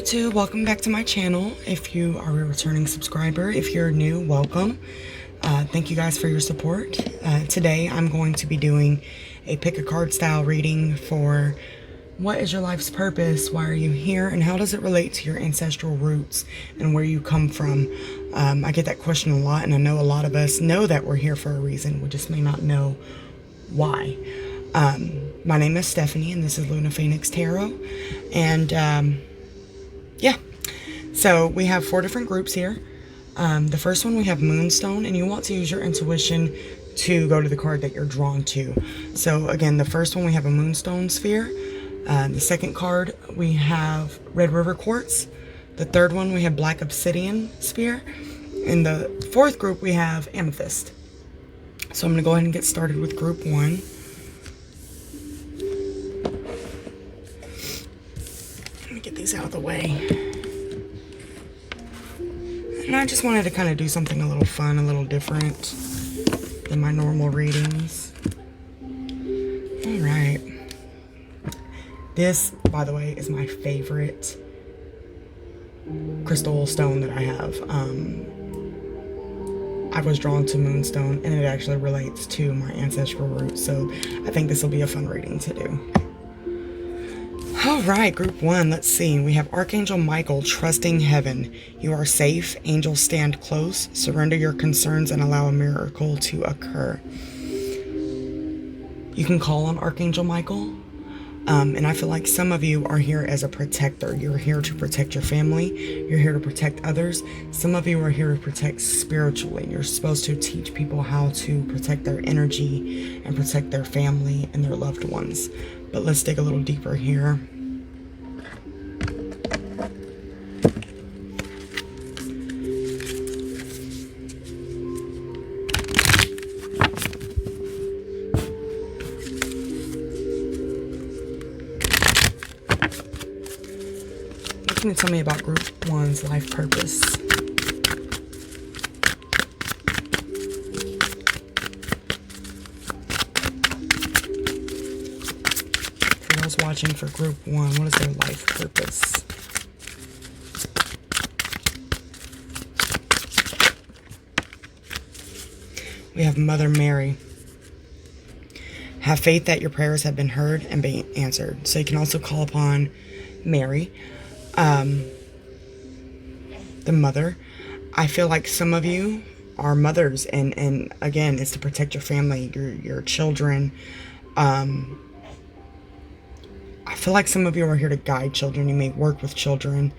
YouTube, welcome back to my channel. If you are a returning subscriber, if you're new, welcome. Thank you guys for your support. Today I'm going to be doing a pick a card style reading for what is your life's purpose, why are you here, and how does it relate to your ancestral roots and where you come from. I get that question a lot, and I know a lot of us know that we're here for a reason. We just may not know why. My name is Stephanie, and this is Luna Phoenix Tarot. And yeah, so we have 4 different groups here. The first one we have Moonstone, and you want to use your intuition to go to the card that you're drawn to. So again, the first one we have a Moonstone sphere. The second card we have Red River Quartz. The third one we have Black Obsidian sphere. In the fourth group we have Amethyst. So I'm going to go ahead and get started with group 1. Let me get these out of the way. And I just wanted to kind of do something a little fun, a little different than my normal readings. Alright. This, by the way, is my favorite crystal stone that I have. I was drawn to Moonstone, and it actually relates to my ancestral roots, so I think this will be a fun reading to do. Alright, group 1, let's see. We have Archangel Michael, trusting heaven. You are safe. Angels stand close. Surrender your concerns and allow a miracle to occur. You can call on Archangel Michael. And I feel like some of you are here as a protector. You're here to protect your family. You're here to protect others. Some of you are here to protect spiritually. You're supposed to teach people how to protect their energy and protect their family and their loved ones. But let's dig a little deeper here. What can you tell me about group 1's life purpose? For those watching for group 1, what is their life purpose? We have Mother Mary. Have faith that your prayers have been heard and be answered. So you can also call upon Mary, the mother. I feel like some of you are mothers, and again, it's to protect your family, your children. I feel like some of you are here to guide children. You may work with children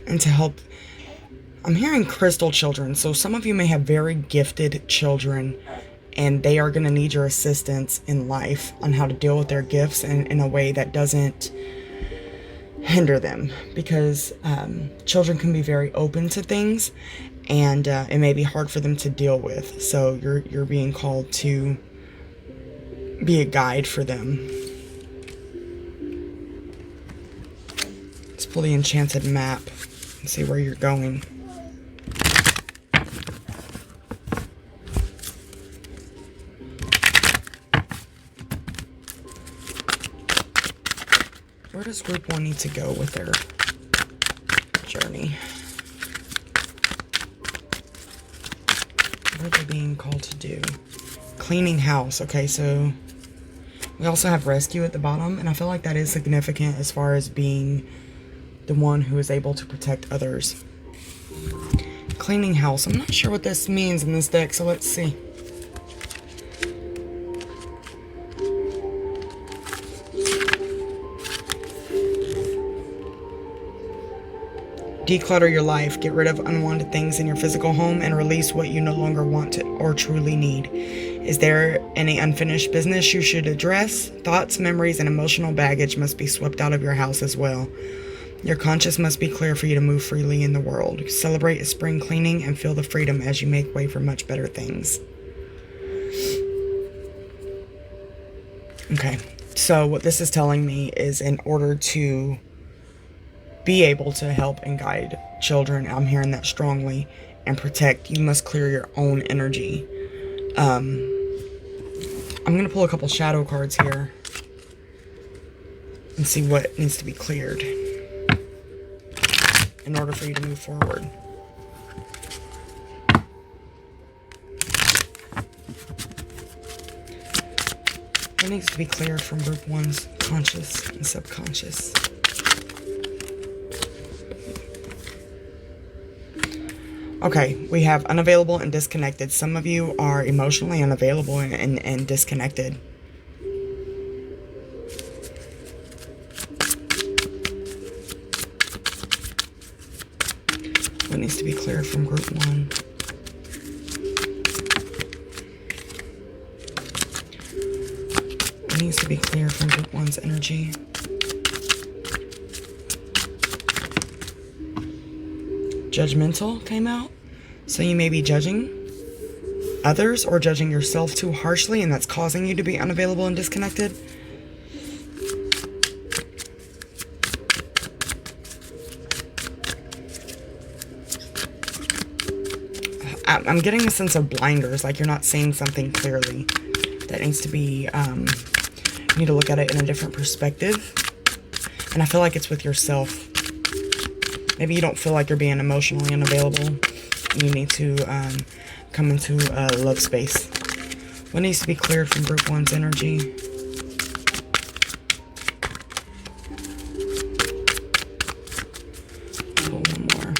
and to help. I'm hearing crystal children, so some of you may have very gifted children, and they are going to need your assistance in life on how to deal with their gifts in a way that doesn't hinder them, because children can be very open to things, and it may be hard for them to deal with. So you're being called to be a guide for them. Let's pull the enchanted map and see where you're going. Where does group 1 need to go with their journey? What are they being called to do? Cleaning house. Okay, so we also have rescue at the bottom, and I feel like that is significant as far as being the one who is able to protect others. Cleaning house. I'm not sure what this means in this deck, so let's see. Declutter your life. Get rid of unwanted things in your physical home and release what you no longer want to or truly need. Is there any unfinished business you should address? Thoughts, memories, and emotional baggage must be swept out of your house as well. Your conscience must be clear for you to move freely in the world. Celebrate a spring cleaning and feel the freedom as you make way for much better things. Okay, so what this is telling me is, in order to be able to help and guide children, I'm hearing that strongly, and protect, you must clear your own energy. I'm going to pull a couple shadow cards here. and see what needs to be cleared in order for you to move forward. What needs to be cleared from group 1's conscious and subconscious? Okay, we have unavailable and disconnected. Some of you are emotionally unavailable and disconnected. What needs to be cleared from group 1? What needs to be cleared from group 1's energy? Judgmental came out. So you may be judging others or judging yourself too harshly, and that's causing you to be unavailable and disconnected. I'm getting a sense of blinders, like you're not seeing something clearly. That needs to be, you need to look at it in a different perspective. And I feel like it's with yourself. Maybe you don't feel like you're being emotionally unavailable. You need to come into a love space. What needs to be cleared from group 1's energy? Pull one more.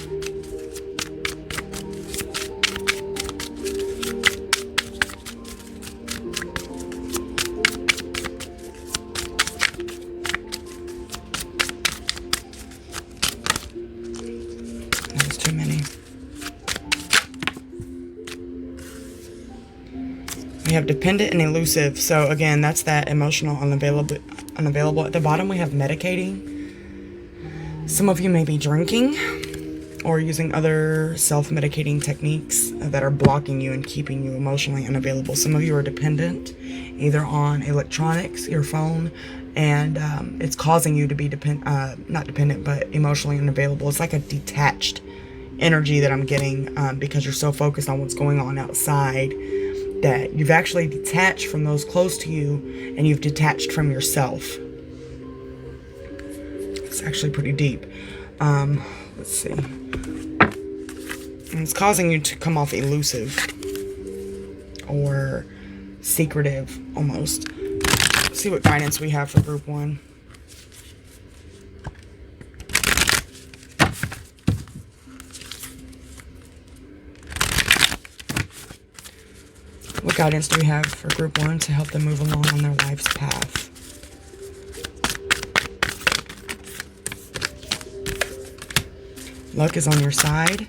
That was too many. We have dependent and elusive. So again, that's that emotional unavailable. At the bottom, we have medicating. Some of you may be drinking or using other self-medicating techniques that are blocking you and keeping you emotionally unavailable. Some of you are dependent, either on electronics, your phone, and it's causing you to be not dependent, but emotionally unavailable. It's like a detached energy that I'm getting because you're so focused on what's going on outside that you've actually detached from those close to you, and you've detached from yourself. It's actually pretty deep. Let's see. And it's causing you to come off elusive or secretive almost. Let's see what guidance we have for group 1. What guidance do we have for group 1 to help them move along on their life's path? Luck is on your side.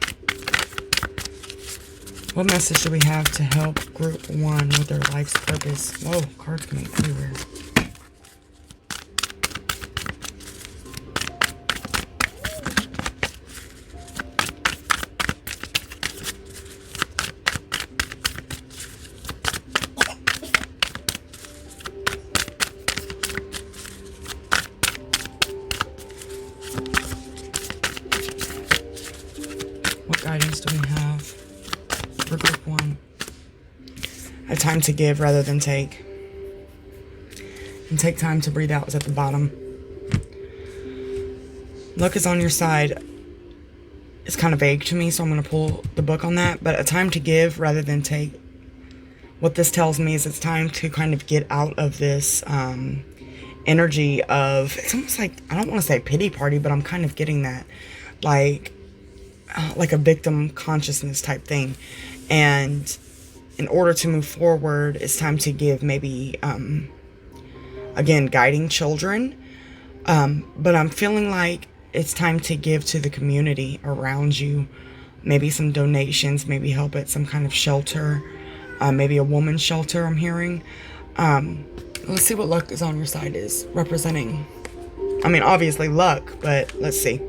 What message do we have to help group 1 with their life's purpose? Whoa, cards coming everywhere. What guidance do we have for group 1? A time to give rather than take. And take time to breathe out is at the bottom. Luck is on your side. It's kind of vague to me, so I'm going to pull the book on that. But a time to give rather than take. What this tells me is it's time to kind of get out of this energy of, it's almost like, I don't want to say pity party, but I'm kind of getting that. Like a victim consciousness type thing. And in order to move forward, it's time to give maybe, again, guiding children. But I'm feeling like it's time to give to the community around you. Maybe some donations, maybe help at some kind of shelter. Maybe a woman's shelter, I'm hearing. Let's see what luck is on your side is representing. I mean, obviously luck, but let's see.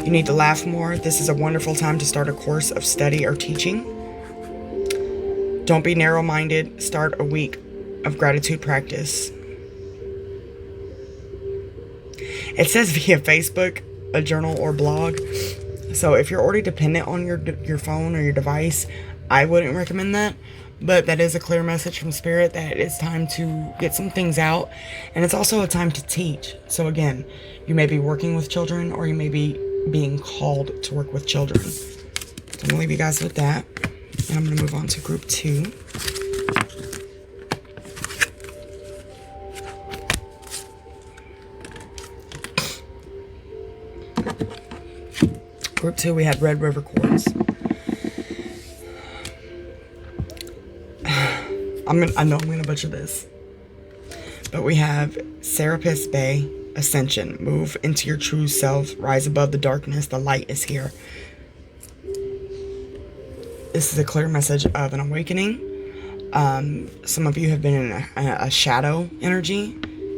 You need to laugh more. This is a wonderful time to start a course of study or teaching. Don't be narrow-minded. Start a week of gratitude practice. It says via Facebook, a journal, or blog. So if you're already dependent on your phone or your device, I wouldn't recommend that. But that is a clear message from Spirit that it's time to get some things out. And it's also a time to teach. So again, you may be working with children, or you may be being called to work with children. So I'm going to leave you guys with that. And I'm going to move on to group 2. Group 2, we had Red River Quartz. I know I'm gonna butcher this, but we have Serapis Bay Ascension. Move into your true self. Rise above the darkness. The light is here. This is a clear message of an awakening. Some of you have been in a shadow energy,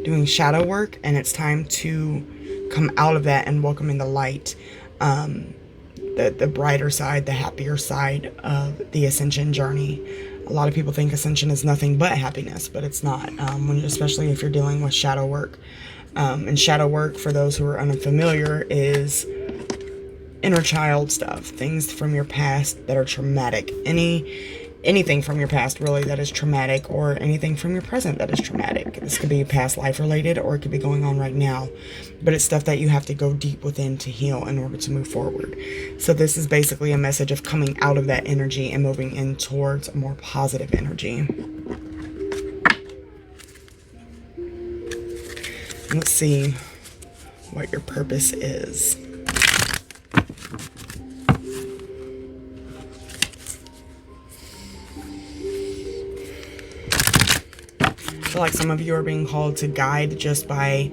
doing shadow work, and it's time to come out of that and welcome in the light. The brighter side, the happier side of the ascension journey. A lot of people think ascension is nothing but happiness, but it's not, especially if you're dealing with shadow work. And shadow work, for those who are unfamiliar, is inner child stuff, things from your past that are traumatic. Anything from your past, really, that is traumatic, or anything from your present that is traumatic. This could be past life related, or it could be going on right now. But it's stuff that you have to go deep within to heal in order to move forward. So this is basically a message of coming out of that energy and moving in towards a more positive energy. Let's see what your purpose is. I feel like some of you are being called to guide just by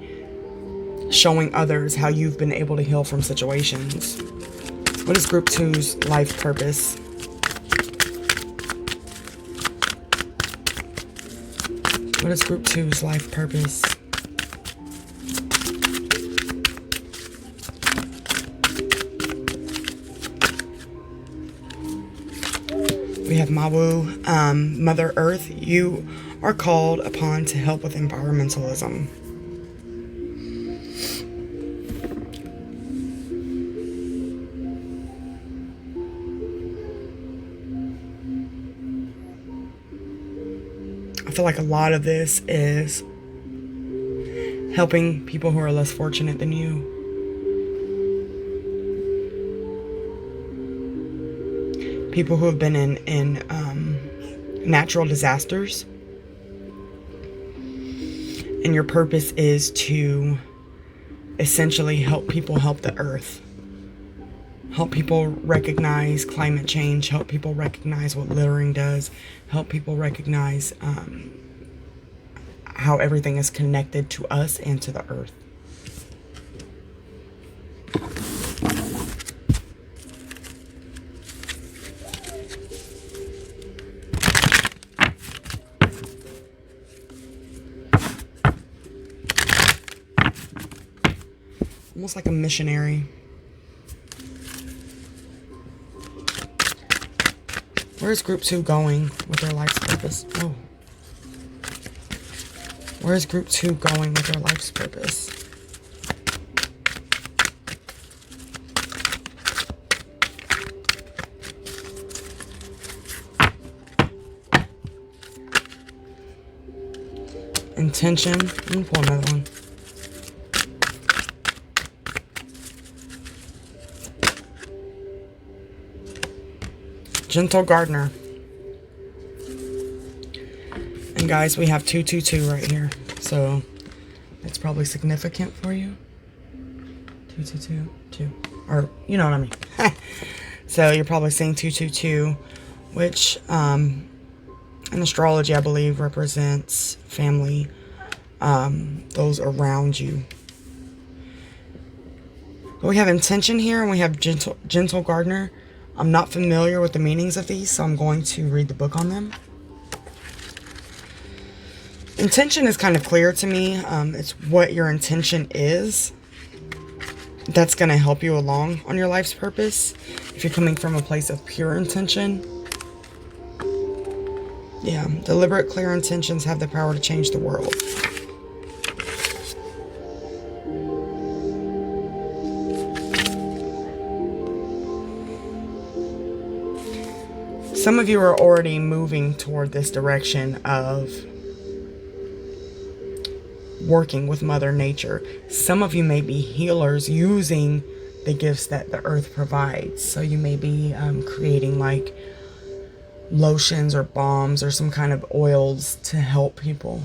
showing others how you've been able to heal from situations. What is group 2's life purpose? What is group 2's life purpose? We have Mawu, Mother Earth. You are called upon to help with environmentalism. I feel like a lot of this is helping people who are less fortunate than you. People who have been in natural disasters. And your purpose is to essentially help people help the earth. Help people recognize climate change. Help people recognize what littering does. Help people recognize how everything is connected to us and to the earth. Almost like a missionary. Where's group 2 going with their life's purpose? Oh. Where's group 2 going with their life's purpose? Intention. Let me pull another one. Gentle Gardener. And guys, we have 222 right here. So it's probably significant for you. 222, 2. Or, you know what I mean. So you're probably seeing 222, which in astrology, I believe, represents family, those around you. But we have intention here, and we have gentle gardener. I'm not familiar with the meanings of these, so I'm going to read the book on them. Intention is kind of clear to me. It's what your intention is. That's going to help you along on your life's purpose. If you're coming from a place of pure intention. Yeah, deliberate, clear intentions have the power to change the world. Some of you are already moving toward this direction of working with Mother Nature. Some of you may be healers using the gifts that the earth provides. So you may be creating like lotions or balms or some kind of oils to help people.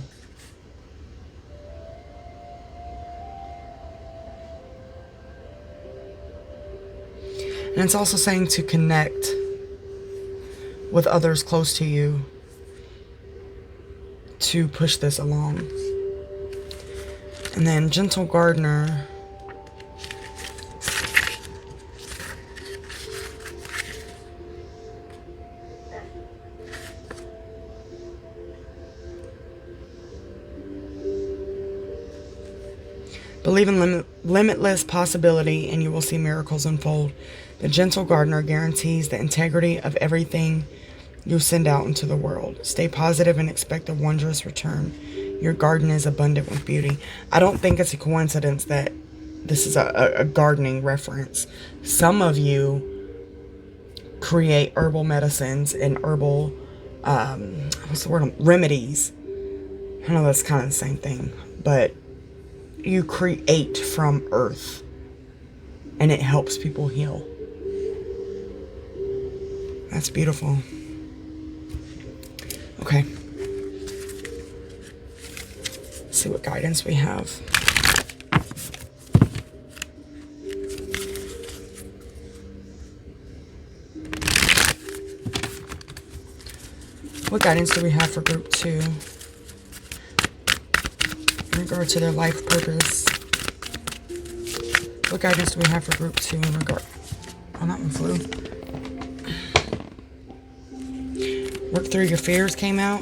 And it's also saying to connect with others close to you to push this along. And then Gentle Gardener. Believe in limitless possibility and you will see miracles unfold. The Gentle Gardener guarantees the integrity of everything you send out into the world. Stay positive and expect a wondrous return. Your garden is abundant with beauty. I don't think it's a coincidence that this is a gardening reference. Some of you create herbal medicines and herbal, remedies. I know that's kind of the same thing, but you create from earth and it helps people heal. That's beautiful. Okay. Let's see what guidance we have. What guidance do we have for group 2 in regard to their life purpose? What guidance do we have for group 2 in regard... Oh, that one flew. Work through your fears came out.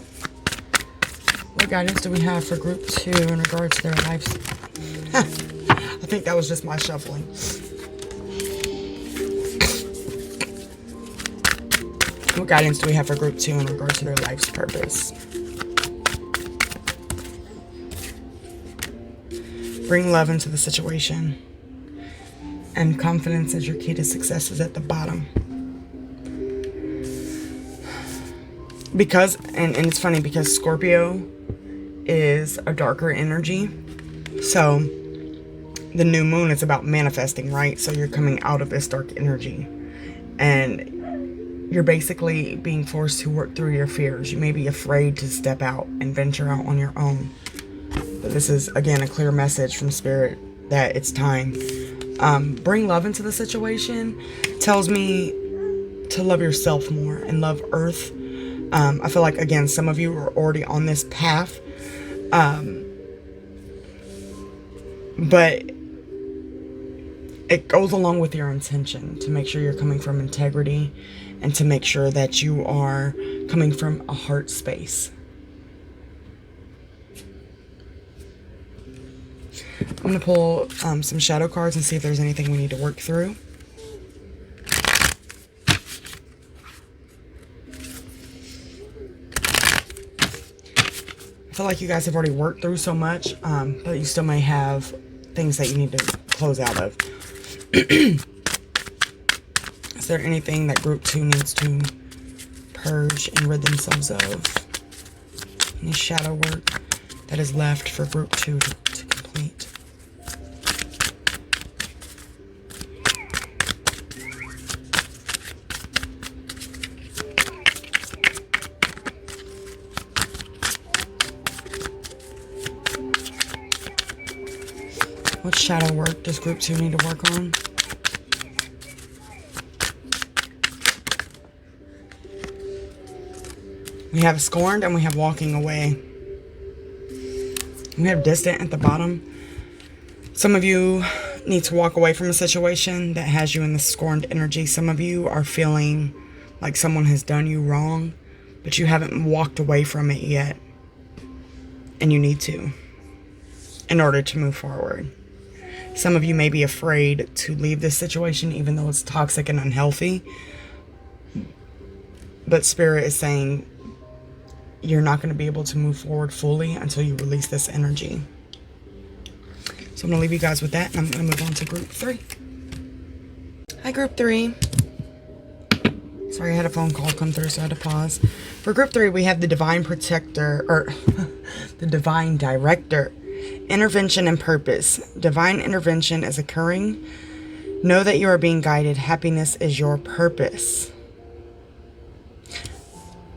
What guidance do we have for group 2 in regards to their lives? I think that was just my shuffling. What guidance do we have for group 2 in regards to their life's purpose? Bring love into the situation. And confidence is your key to success is at the bottom. Because, and it's funny because Scorpio is a darker energy. So the new moon is about manifesting, right? So you're coming out of this dark energy. And you're basically being forced to work through your fears. You may be afraid to step out and venture out on your own. But this is, again, a clear message from Spirit that it's time. Bring love into the situation tells me to love yourself more and love Earth. I feel like, again, some of you are already on this path. But it goes along with your intention to make sure you're coming from integrity and to make sure that you are coming from a heart space. I'm going to pull some shadow cards and see if there's anything we need to work through. I feel like you guys have already worked through so much, but you still may have things that you need to close out of. Is there anything that group 2 needs to purge and rid themselves of? Any shadow work that is left for group 2 to complete? What shadow work does group 2 need to work on? We have scorned and we have walking away. We have distant at the bottom. Some of you need to walk away from a situation that has you in the scorned energy. Some of you are feeling like someone has done you wrong, but you haven't walked away from it yet. And you need to, in order to move forward. Some of you may be afraid to leave this situation, even though it's toxic and unhealthy. But Spirit is saying you're not going to be able to move forward fully until you release this energy. So I'm going to leave you guys with that, and I'm going to move on to group 3. Hi, group 3. Sorry, I had a phone call come through, so I had to pause. For group 3, we have the Divine Protector, or the Divine Director. Intervention and purpose. Divine intervention is occurring. Know that you are being guided. Happiness is your purpose.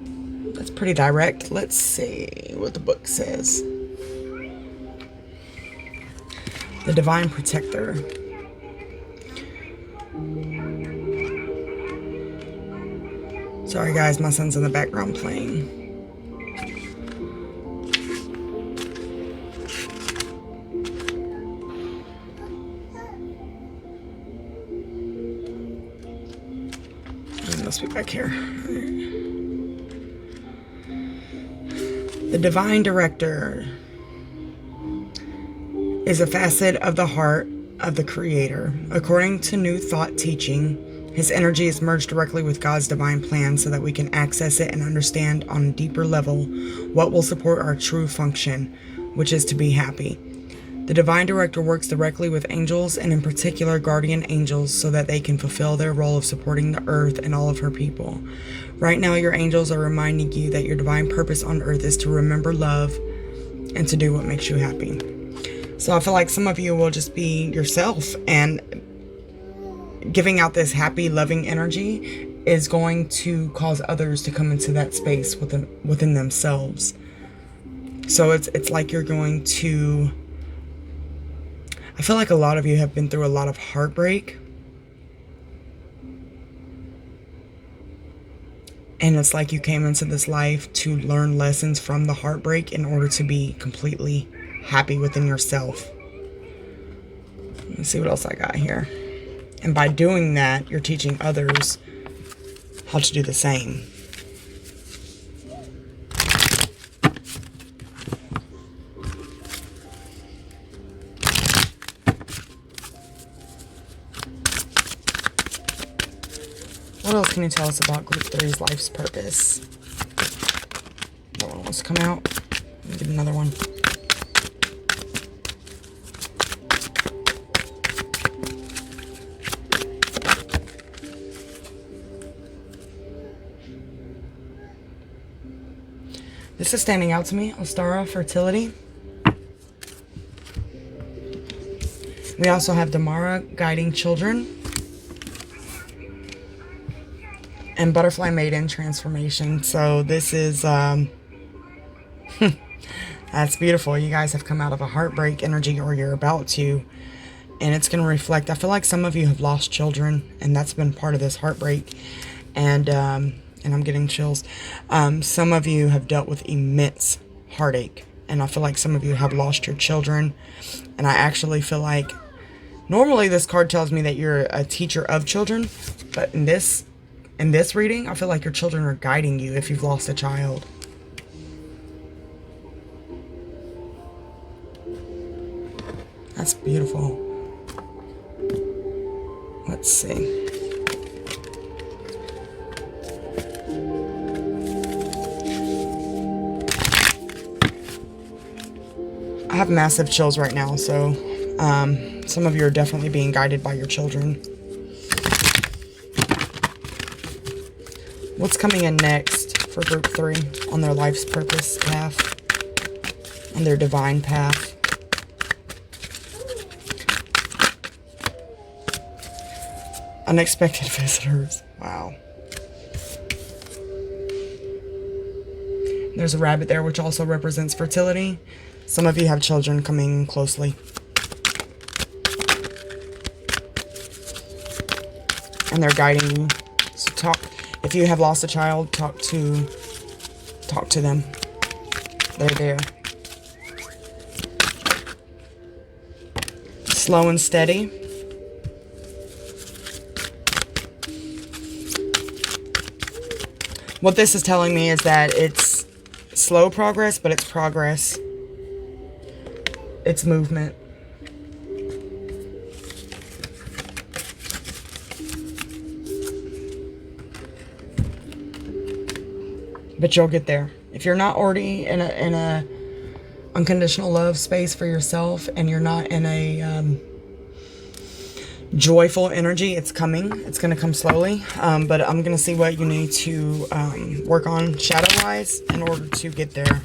That's pretty direct. Let's see what the book says. The Divine Protector. Sorry guys, my son's in the background playing. He must be back here. The Divine Director is a facet of the heart of the Creator. According to New Thought teaching, his energy is merged directly with God's divine plan so that we can access it and understand on a deeper level what will support our true function, which is to be happy. The Divine Director works directly with angels, and in particular guardian angels, so that they can fulfill their role of supporting the earth and all of her people. Right now, your angels are reminding you that your divine purpose on earth is to remember love and to do what makes you happy. So I feel like some of you will just be yourself, and giving out this happy, loving energy is going to cause others to come into that space within themselves. So it's like you're going to... I feel like a lot of you have been through a lot of heartbreak. And it's like you came into this life to learn lessons from the heartbreak in order to be completely happy within yourself. Let's see what else I got here. And by doing that, you're teaching others how to do the same. What else can you tell us about Group 3's life's purpose? That one wants to come out. Let me get another one. This is standing out to me. Ostara, fertility. We also have Damara, guiding children. And Butterfly Maiden, transformation. So this is, that's beautiful. You guys have come out of a heartbreak energy, or you're about to. And it's going to reflect. I feel like some of you have lost children, and that's been part of this heartbreak. And I'm getting chills. Some of you have dealt with immense heartache. And I feel like some of you have lost your children. And I actually feel like, normally this card tells me that you're a teacher of children. But in this reading, I feel like your children are guiding you if you've lost a child. That's beautiful. Let's see. I have massive chills right now, so some of you are definitely being guided by your children. What's coming in next for Group 3 on their life's purpose path and their divine path? Unexpected visitors. Wow. There's a rabbit there, which also represents fertility. Some of you have children coming closely. And they're guiding you. So talk. If you have lost a child, talk to them. They're there. Slow and steady. What this is telling me is that it's slow progress, but it's progress. It's movement. But you'll get there. If you're not already in a unconditional love space for yourself, and you're not in a joyful energy. It's coming. It's going to come slowly. But I'm going to see what you need to work on shadow-wise in order to get there.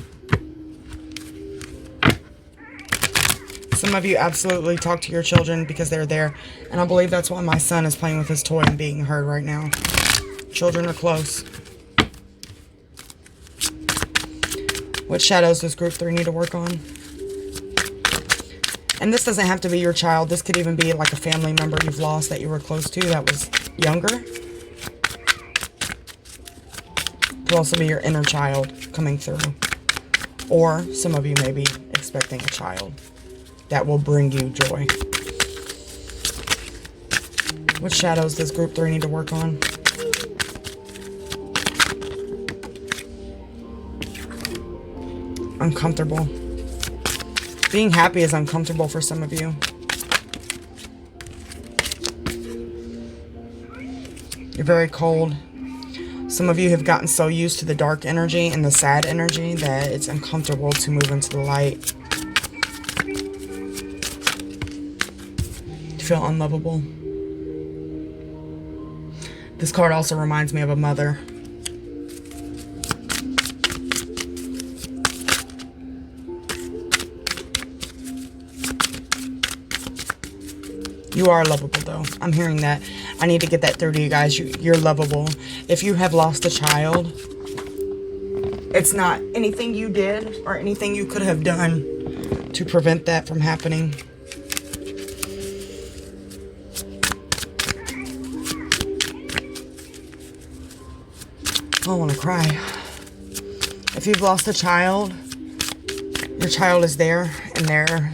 Some of you absolutely talk to your children because they're there. And I believe that's why my son is playing with his toy and being heard right now. Children are close. What shadows does group 3 need to work on? And this doesn't have to be your child. This could even be like a family member you've lost that you were close to that was younger. It could also be your inner child coming through. Or some of you may be expecting a child that will bring you joy. What shadows does group 3 need to work on? Uncomfortable. Being happy is uncomfortable for some of you. You're very cold. Some of you have gotten so used to the dark energy and the sad energy that it's uncomfortable to move into the light. You feel unlovable. This card also reminds me of a mother. You are lovable, though. I'm hearing that. I need to get that through to you guys. You're lovable. If you have lost a child, it's not anything you did or anything you could have done to prevent that from happening. I want to cry. If you've lost a child, your child is there and they're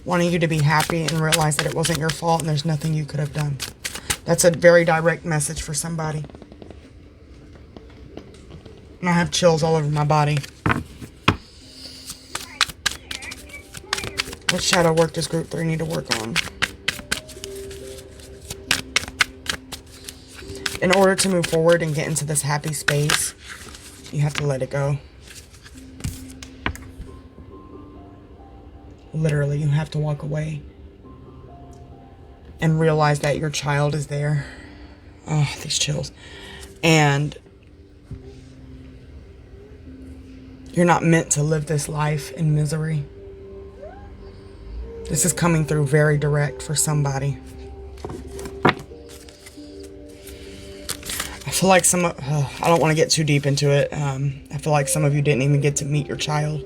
wanting you to be happy and realize that it wasn't your fault and there's nothing you could have done. That's a very direct message for somebody. And I have chills all over my body. What shadow work does group 3 need to work on? In order to move forward and get into this happy space, you have to let it go. Literally, you have to walk away and realize that your child is there. Oh, these chills. And you're not meant to live this life in misery. This is coming through very direct for somebody. I feel like I don't want to get too deep into it. I feel like some of you didn't even get to meet your child.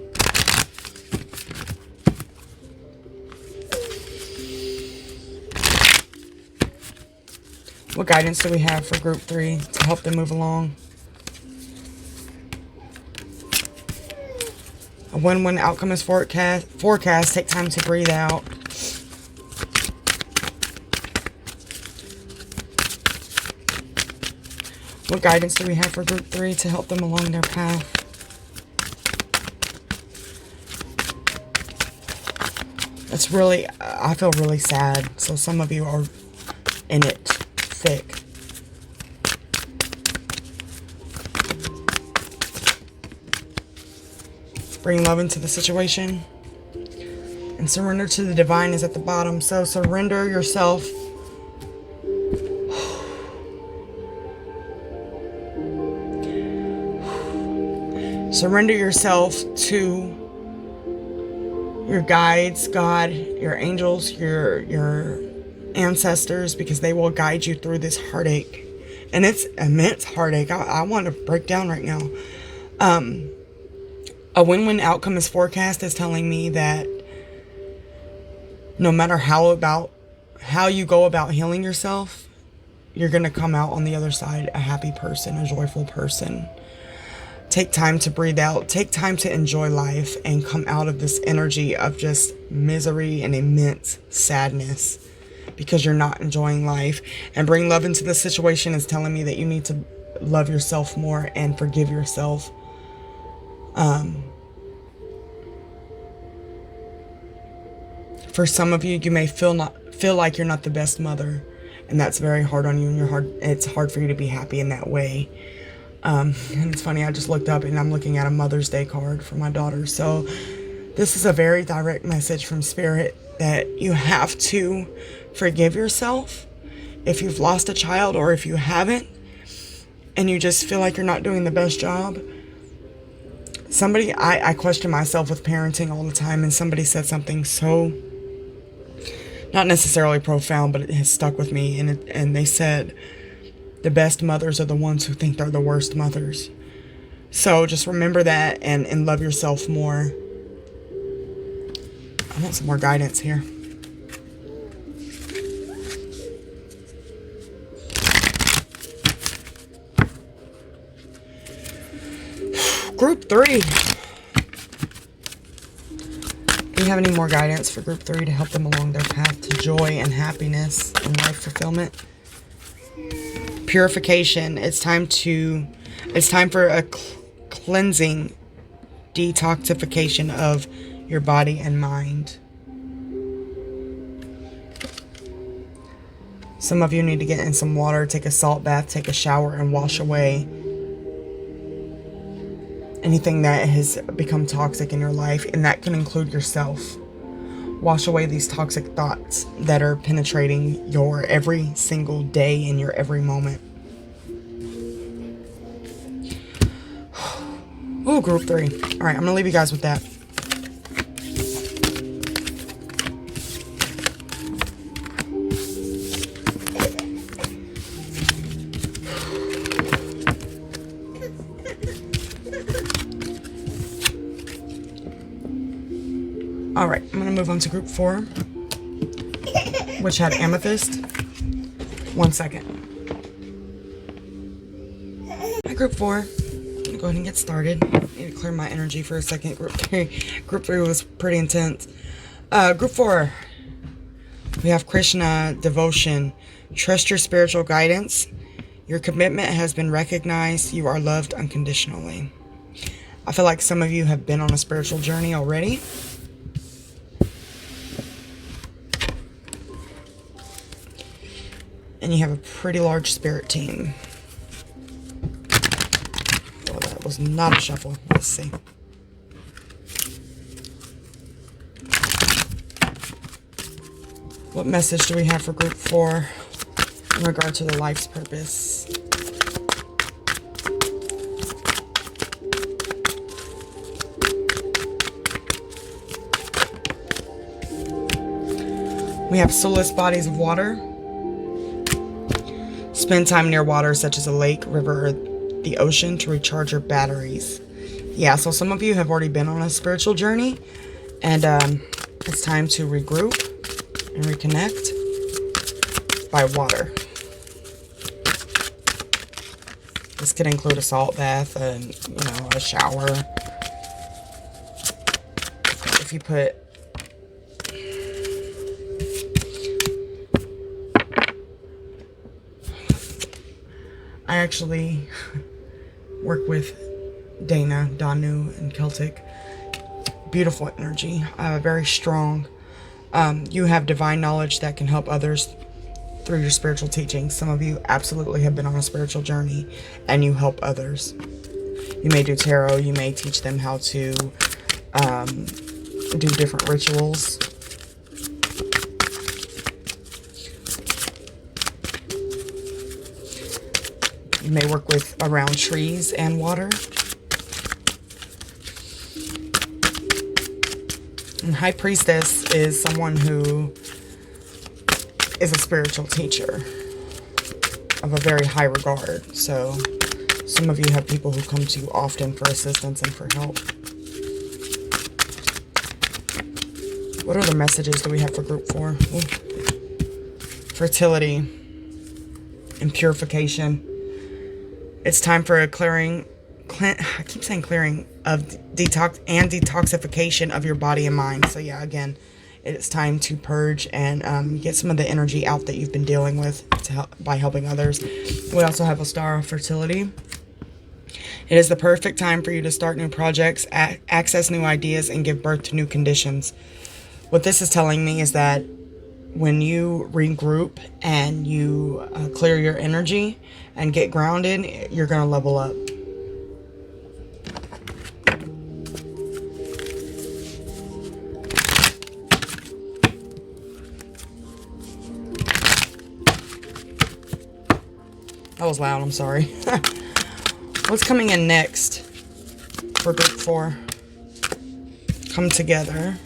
What guidance do we have for group 3 to help them move along? A win-win outcome is forecast. Take time to breathe out. What guidance do we have for group 3 to help them along their path? That's really, I feel really sad. So some of you are in it thick. Bring love into the situation. And surrender to the divine is at the bottom. So surrender yourself. Surrender yourself to your guides, God, your angels, your ancestors, because they will guide you through this heartache. And it's immense heartache. I want to break down right now. A win-win outcome is forecast is telling me that no matter how you go about healing yourself, you're going to come out on the other side a happy person, a joyful person. Take time to breathe out. Take time to enjoy life and come out of this energy of just misery and immense sadness because you're not enjoying life. And bring love into the situation is telling me that you need to love yourself more and forgive yourself. For some of you, you may feel like you're not the best mother, and that's very hard on you, and it's hard for you to be happy in that way. And it's funny, I just looked up and I'm looking at a Mother's Day card for my daughter. So This is a very direct message from Spirit that you have to forgive yourself if you've lost a child, or if you haven't and you just feel like you're not doing the best job. I question myself with parenting all the time, and somebody said something so, not necessarily profound, but it has stuck with me. And they said, the best mothers are the ones who think they're the worst mothers. So just remember that and love yourself more. I want some more guidance here. Group 3. Do you have any more guidance for group 3 to help them along their path to joy and happiness and life fulfillment? Purification. It's time for a cleansing, detoxification of your body and mind. Some of you need to get in some water, take a salt bath, take a shower, and wash away anything that has become toxic in your life, and that can include yourself. Wash away these toxic thoughts that are penetrating your every single day and your every moment. Oh, group 3. All right, I'm gonna leave you guys with that. All right, I'm gonna move on to group 4, which had amethyst. 1 second. Hi, group 4. I'm gonna go ahead and get started. I need to clear my energy for a second. Group 3 was pretty intense. Group 4, we have Krishna, devotion. Trust your spiritual guidance. Your commitment has been recognized. You are loved unconditionally. I feel like some of you have been on a spiritual journey already. And you have a pretty large spirit team. Oh, that was not a shuffle. Let's see. What message do we have for group 4 in regard to their life's purpose? We have soulless bodies of water. Spend time near water such as a lake, river, or the ocean to recharge your batteries. Yeah, so some of you have already been on a spiritual journey, and it's time to regroup and reconnect by water. This could include a salt bath and, a shower. If you put I actually work with Danu, and Celtic. Beautiful energy, very strong. You have divine knowledge that can help others through your spiritual teachings. Some of you absolutely have been on a spiritual journey, and you help others. You may do tarot. You may teach them how to do different rituals. You may work around trees and water. And High Priestess is someone who is a spiritual teacher of a very high regard. So some of you have people who come to you often for assistance and for help. What other messages do we have for group 4? Ooh. Fertility and purification. It's time for a clearing, I keep saying clearing, of detoxification of your body and mind. So yeah, again, it's time to purge and get some of the energy out that you've been dealing with by helping others. We also have a star of fertility. It is the perfect time for you to start new projects, access new ideas, and give birth to new conditions. What this is telling me is that when you regroup and you clear your energy and get grounded, you're going to level up. That was loud, I'm sorry. What's coming in next for group 4? Come together.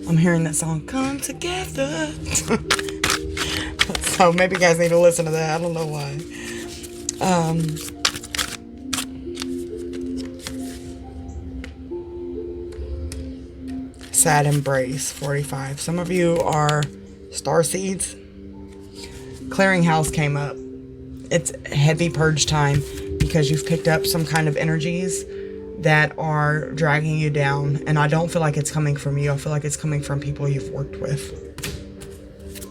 I'm hearing that song, Come Together. So maybe you guys need to listen to that. I don't know why. Sad Embrace, 45. Some of you are star seeds. Clearinghouse came up. It's heavy purge time because you've picked up some kind of energies that are dragging you down. And I don't feel like it's coming from you. I feel like it's coming from people you've worked with.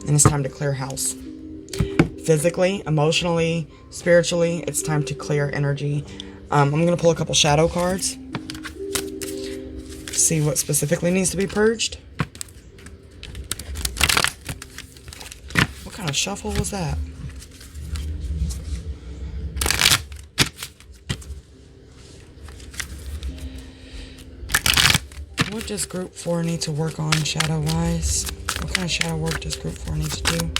And it's time to clear house. Physically, emotionally, spiritually, it's time to clear energy. I'm going to pull a couple shadow cards. See what specifically needs to be purged. What kind of shuffle was that? What does group 4 need to work on shadow-wise? What kind of shadow work does group 4 need to do?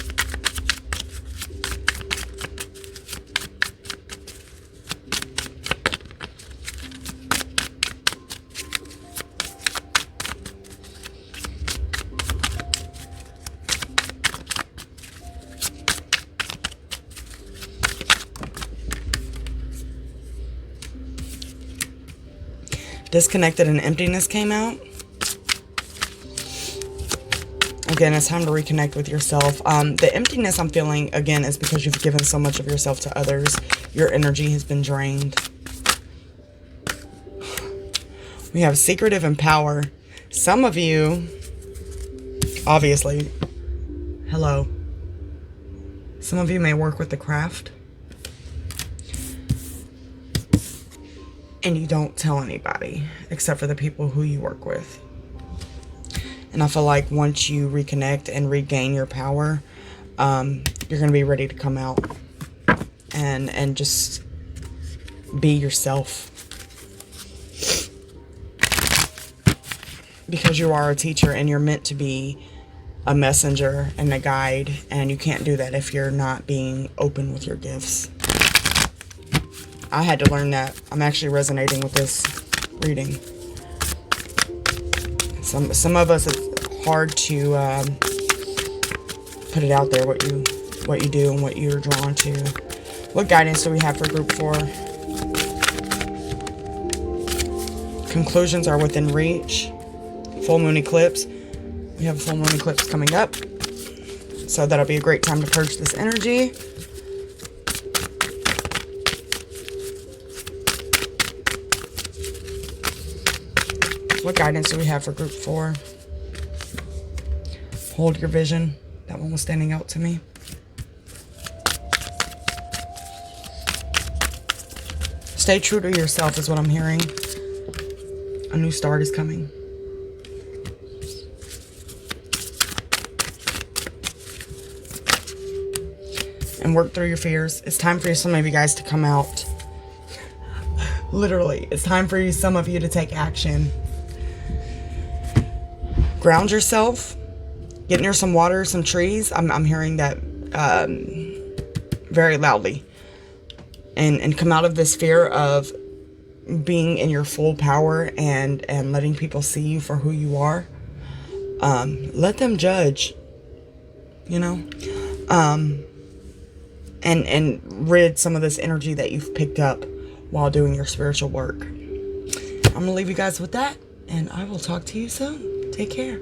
Disconnected and emptiness came out. Again, it's time to reconnect with yourself. The emptiness I'm feeling, again, is because you've given so much of yourself to others. Your energy has been drained. We have secretive and power. Some of you, obviously, hello. Some of you may work with the craft. And you don't tell anybody except for the people who you work with. And I feel like once you reconnect and regain your power, you're going to be ready to come out and just be yourself. Because you are a teacher and you're meant to be a messenger and a guide. And you can't do that if you're not being open with your gifts. I had to learn that. I'm actually resonating with this reading. Some of us, it's hard to put it out there what you do and what you're drawn to. What guidance do we have for group 4? Conclusions are within reach. Full moon eclipse. We have a full moon eclipse coming up, so that'll be a great time to purge this energy. What guidance do we have for group 4? Hold your vision. That one was standing out to me. Stay true to yourself is what I'm hearing. A new start is coming. And work through your fears. It's time for some of you guys to come out. Literally, it's time for some of you to take action. Ground yourself. Get near some water, some trees. I'm hearing that very loudly. And come out of this fear of being in your full power and letting people see you for who you are. Let them judge, you know, and rid some of this energy that you've picked up while doing your spiritual work. I'm gonna leave you guys with that, and I will talk to you soon. Take care.